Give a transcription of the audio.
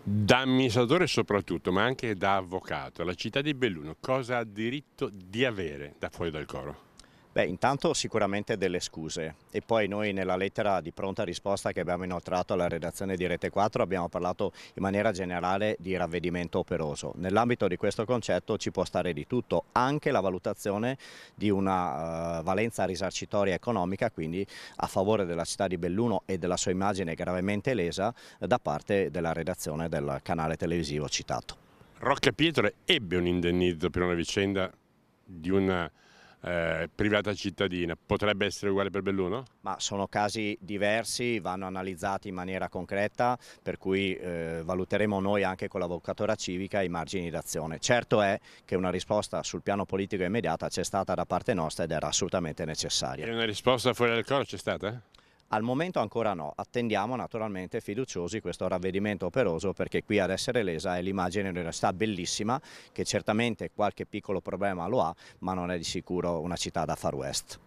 Da amministratore soprattutto, ma anche da avvocato, la città di Belluno cosa ha diritto di avere da fuori dal coro? Beh, intanto sicuramente delle scuse e poi noi nella lettera di pronta risposta che abbiamo inoltrato alla redazione di Rete 4 abbiamo parlato in maniera generale di ravvedimento operoso. Nell'ambito di questo concetto ci può stare di tutto, anche la valutazione di una valenza risarcitoria economica, quindi a favore della città di Belluno e della sua immagine gravemente lesa da parte della redazione del canale televisivo citato. Rocca Pietre ebbe un indennizzo per una vicenda di una privata cittadina, potrebbe essere uguale per Belluno? Ma sono casi diversi, vanno analizzati in maniera concreta, per cui valuteremo noi anche con l'avvocatura civica i margini d'azione. Certo è che una risposta sul piano politico immediata c'è stata da parte nostra ed era assolutamente necessaria. E una risposta fuori dal coro c'è stata? Al momento ancora no, attendiamo naturalmente fiduciosi questo ravvedimento operoso, perché qui ad essere lesa è l'immagine di una città bellissima che certamente qualche piccolo problema lo ha, ma non è di sicuro una città da Far West.